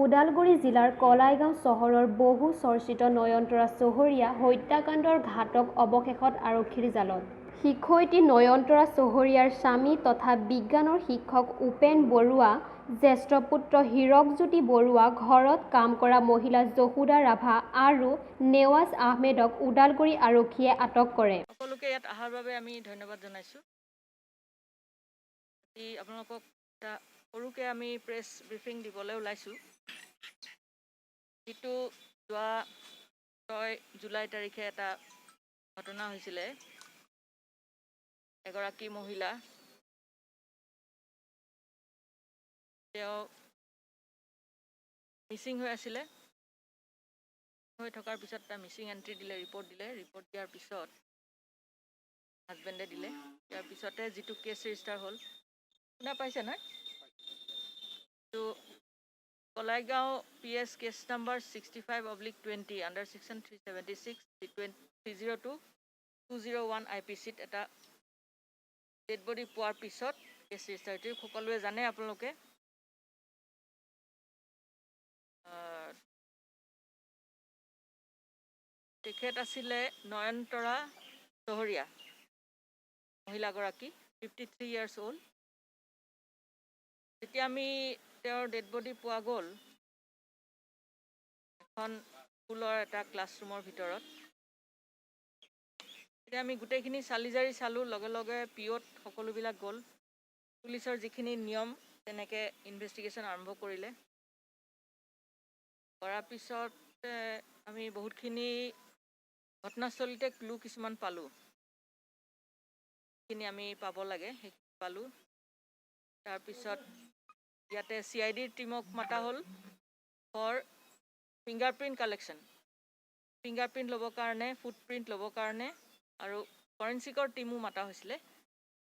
ওদালগুৰি জিলাৰ কলাইগাঁও চহৰৰ বহু চৰ্চিত নয়নতৰা চহৰীয়া হত্যাকাণ্ডৰ ঘাতক অৱশেষত আৰক্ষীৰ জালত। শিক্ষয়িত্ৰী নয়নতৰা চহৰীয়াৰ স্বামী তথা বিজ্ঞানৰ শিক্ষক উপেন বৰুৱা, জ্যেষ্ঠ পুত্ৰ হীৰকজ্যোতি বৰুৱা, ঘৰত কাম কৰা মহিলা যশোদা ৰাভা আৰু নেৱাজ আহমেদক ওদালগুৰি আৰক্ষীয়ে আটক কৰে। সকলোকে ইয়াত অহাৰ বাবে আমি ধন্যবাদ জনাইছোঁ। আপোনালোকক এটা সৰুকৈ আমি প্ৰেছ ব্ৰিফিং দিবলৈ ওলাইছোঁ। যিটো যোৱা 6 জুলাই তাৰিখে এটা ঘটনা হৈছিলে। এগৰাকী মহিলা, তেওঁ মিচিং হৈ আছিলে। হৈ থকাৰ পিছত এটা মিচিং এণ্ট্ৰি দিলে, ৰিপৰ্ট দিলে। ৰিপৰ্ট দিয়াৰ পিছত হাজবেণ্ডে দিলে। ইয়াৰ পিছতে যিটো কেছ ৰেজিষ্টাৰ হ'ল, শুনা পাইছে নহয়? তো Kalaigaon PS case number 65/20 under section 376 302/201 IPCত এটা ডেড বডি পোৱাৰ পিছত কেছ ৰেজিষ্টাৰ। এইটো সকলোৱে জানে আপোনালোকে। তেখেত আছিলে নয়নতৰা চহৰীয়া, মহিলাগৰাকী 53 ইয়াৰ্ছ অ'ল্ড। যেতিয়া আমি তেওঁৰ ডেড বডি পোৱা গ'ল এখন স্কুলৰ এটা ক্লাছৰুমৰ ভিতৰত, এতিয়া আমি গোটেইখিনি চালি জাৰি চালোঁ। লগে লগে পিঅ'ত সকলোবিলাক গ'ল। পুলিচৰ যিখিনি নিয়ম তেনেকৈ ইনভেষ্টিগেশ্যন আৰম্ভ কৰিলে। কৰাৰ পিছত আমি বহুতখিনি ঘটনাস্থলীতে ক্লু কিছুমান পালোঁ। যিখিনি আমি পাব লাগে সেইখিনি পালোঁ। তাৰপিছত ইয়াতে CIDৰ টিমক মাতা হ'ল ফৰ ফিংগাৰপ্ৰিণ্ট কালেকশ্যন, ফিংগাৰপ্ৰিণ্ট ল'বৰ কাৰণে, ফুটপ্ৰিণ্ট ল'বৰ কাৰণে, আৰু ফৰেনচিকৰ টিমো মাতা হৈছিলে।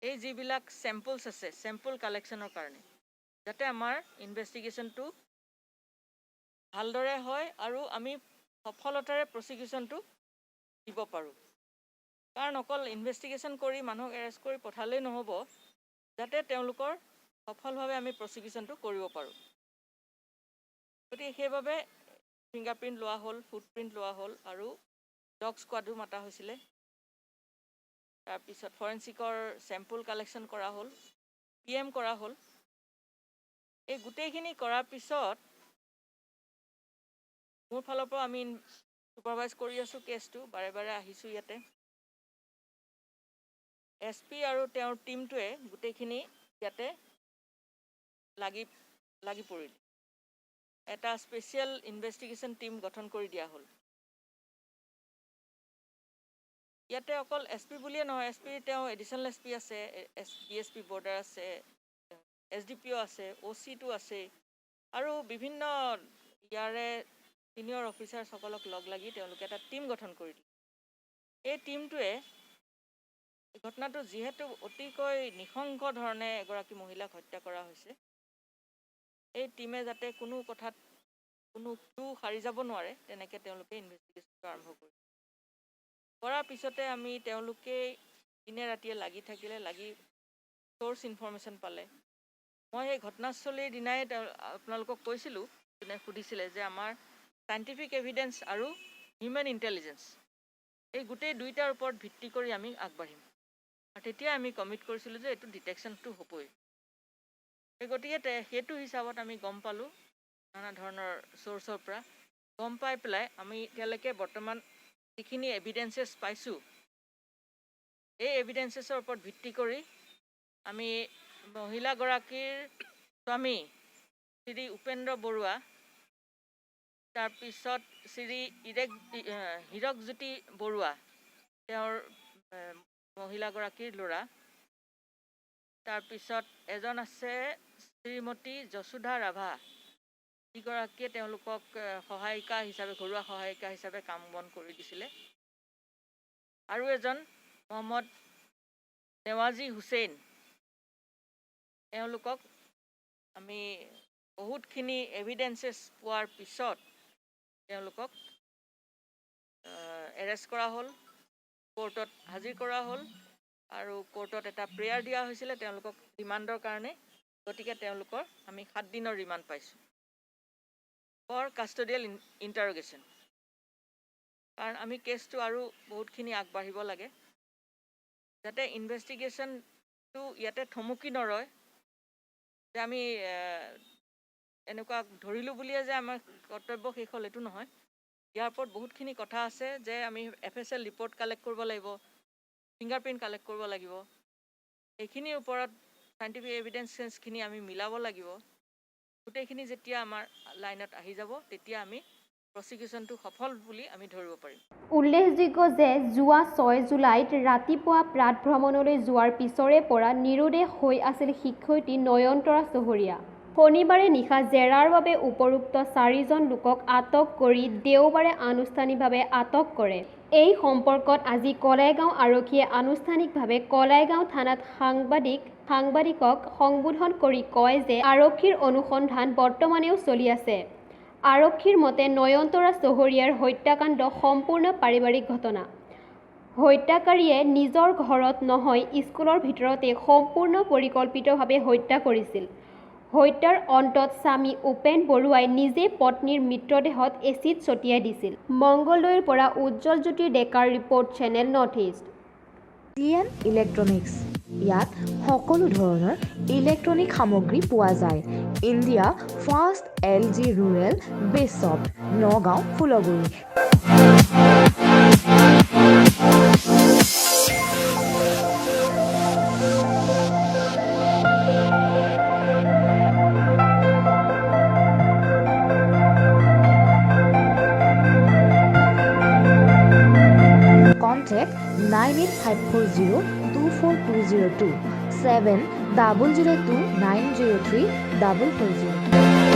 এই যিবিলাক চেম্পলছ আছে, চেম্পল কালেকশ্যনৰ কাৰণে, যাতে আমাৰ ইনভেষ্টিগেশ্যনটো ভালদৰে হয় আৰু আমি সফলতাৰে প্ৰচিকিউশ্যনটো দিব পাৰোঁ। কাৰণ অকল ইনভেষ্টিগেশ্যন কৰি মানুহক এৰেষ্ট কৰি পঠালেই নহ'ব, যাতে তেওঁলোকৰ সফলভাৱে আমি প্ৰচিকিউশ্যনটো কৰিব পাৰোঁ। গতিকে সেইবাবে ফিংগাৰপ্ৰিণ্ট লোৱা হ'ল, ফুটপ্ৰিণ্ট লোৱা হ'ল, আৰু ডগ স্কোৱাডো মাতা হৈছিলে। তাৰপিছত ফৰেনচিকৰ চেম্পল কালেকশ্যন কৰা হ'ল, PM কৰা হ'ল। এই গোটেইখিনি কৰাৰ পিছত মোৰ ফালৰ পৰা আমি ছুপাৰভাইজ কৰি আছোঁ কেছটো, বাৰে বাৰে আহিছোঁ ইয়াতে। SP আৰু তেওঁৰ টিমটোৱে গোটেইখিনি ইয়াতে লাগি পৰিল। এটা স্পেচিয়েল ইনভেষ্টিগেশ্যন টিম গঠন কৰি দিয়া হ'ল। ইয়াতে অকল SP বুলিয়ে নহয়, SP তেওঁ এডিশ্যনেল SP আছে, DSP বৰ্ডাৰ আছে, SDPO আছে, OC2 আছে, আৰু বিভিন্ন ইয়াৰে ছিনিয়ৰ অফিচাৰসকলক লগ লাগি তেওঁলোকে এটা টিম গঠন কৰি দিয়ে। এই টিমটোৱে ঘটনাটো যিহেতু অতিকৈ নৃশংস ধৰণে এগৰাকী মহিলাক হত্যা কৰা হৈছে, এই টিমে যাতে কোনো কথাত কোনো ক্লু সাৰি যাব নোৱাৰে তেনেকৈ তেওঁলোকে ইনভেষ্টিগেশ্যনটো আৰম্ভ কৰিছে। কৰাৰ পিছতে আমি তেওঁলোকে দিনে ৰাতিয়ে লাগি থাকিলে, লাগি চ'ৰ্চ ইনফৰমেশ্যন পালে। মই সেই ঘটনাস্থলীৰ দিনাই আপোনালোকক কৈছিলোঁ, যোনে সুধিছিলে, যে আমাৰ চাইণ্টিফিক এভিডেন্স আৰু হিউমেন ইণ্টেলিজেন্স এই গোটেই দুইটাৰ ওপৰত ভিত্তি কৰি আমি আগবাঢ়িম। আৰু তেতিয়া আমি কমিট কৰিছিলোঁ যে এইটো ডিটেকশ্যনটো হ'বই। গতিকে সেইটো হিচাপত আমি গম পালোঁ, নানা ধৰণৰ চ'ৰ্চৰ পৰা গম পাই পেলাই আমি এতিয়ালৈকে বৰ্তমান যিখিনি এভিডেন্সেছ পাইছোঁ, এই এভিডেন্সেছৰ ওপৰত ভিত্তি কৰি আমি মহিলাগৰাকীৰ স্বামী শ্ৰী উপেন্দ্ৰ বৰুৱা, তাৰপিছত শ্ৰী হীৰকজ্যোতি বৰুৱা, তেওঁৰ মহিলাগৰাকীৰ ল'ৰা, তাৰপিছত এজন আছে শ্ৰীমতী যশোদা ৰাভা, যিগৰাকীয়ে তেওঁলোকক সহায়িকা হিচাপে, ঘৰুৱা সহায়িকা হিচাপে কাম বন কৰি দিছিলে, আৰু এজন মহম্মদ নেৱাজী হুছেইন। এওঁলোকক আমি বহুতখিনি এভিডেন্সেছ পোৱাৰ পিছত তেওঁলোকক এৰেষ্ট কৰা হ'ল, কোৰ্টত হাজিৰ কৰা হ'ল, আৰু কোৰ্টত এটা প্ৰেয়াৰ দিয়া হৈছিলে তেওঁলোকক ৰিমাণ্ডৰ কাৰণে। গতিকে তেওঁলোকৰ আমি 7 দিনৰ ৰিমাণ্ড পাইছোঁ। ফৰ কাষ্টডিয়েল ইণ্টাৰগেশ্যন। কাৰণ আমি কেছটো আৰু বহুতখিনি আগবাঢ়িব লাগে, যাতে ইনভেষ্টিগেশ্যনটো ইয়াতে থমকি নৰয়, যে আমি এনেকুৱা ধৰিলোঁ বুলিয়ে যে আমাৰ কৰ্তব্য শেষ হ'ল এইটো নহয়। ইয়াৰ ওপৰত বহুতখিনি কথা আছে, যে আমি FSL ৰিপৰ্ট কালেক্ট কৰিব লাগিব, ফিংগাৰপ্ৰিণ্ট কালেক্ট কৰিব লাগিব, এইখিনিৰ ওপৰত চাইণ্টিফিক এভিডেঞ্চখিনি আমি মিলাব লাগিব। গোটেইখিনি যেতিয়া আমাৰ লাইনত আহি যাব, তেতিয়া আমি প্ৰচিকিউশ্যনটো সফল বুলি আমি ধৰিব পাৰিম। উল্লেখযোগ্য যে যোৱা 6 জুলাইত ৰাতিপুৱা প্ৰাত ভ্ৰমণলৈ যোৱাৰ পিছৰে পৰা নিৰুদ্দেশ হৈ আছিল শিক্ষয়িত্ৰী নয়নতৰা চহৰীয়া। শনিবাৰে নিশা জেৰাৰ বাবে উপৰোক্ত 4জন লোকক আটক কৰি দেওবাৰে আনুষ্ঠানিকভাৱে আটক কৰে। এই সম্পৰ্কত আজি কলাইগাঁও আৰক্ষীয়ে আনুষ্ঠানিকভাৱে কলাইগাঁও থানাত সাংবাদিকক সম্বোধন কৰি কয় যে আৰক্ষীৰ অনুসন্ধান বৰ্তমানেও চলি আছে। আৰক্ষীৰ মতে নয়নতৰা চহৰীয়াৰ হত্যাকাণ্ড সম্পূৰ্ণ পাৰিবাৰিক ঘটনা। হত্যাকাৰীয়ে নিজৰ ঘৰত নহয়, স্কুলৰ ভিতৰতে সম্পূৰ্ণ পৰিকল্পিতভাৱে হত্যা কৰিছিল। হত্যাৰ অন্তত স্বামী উপেন বৰুৱাই নিজে পত্নীৰ মৃতদেহত এচিড ছটিয়াই দিছিল। মংগলদৈৰ পৰা উজ্জ্বল জ্যোতি ডেকাৰ report, channel north east. TN electronics, ইয়াত সকলো ধৰণৰ ইলেক্ট্ৰনিক সামগ্ৰী পোৱা যায়। ইণ্ডিয়া ফাৰ্ষ্ট LG ৰুৰেল বেছ শ্বপ, নগাঁও, ফুলগুৰি। Contact 98540-24202, 7002-903-440.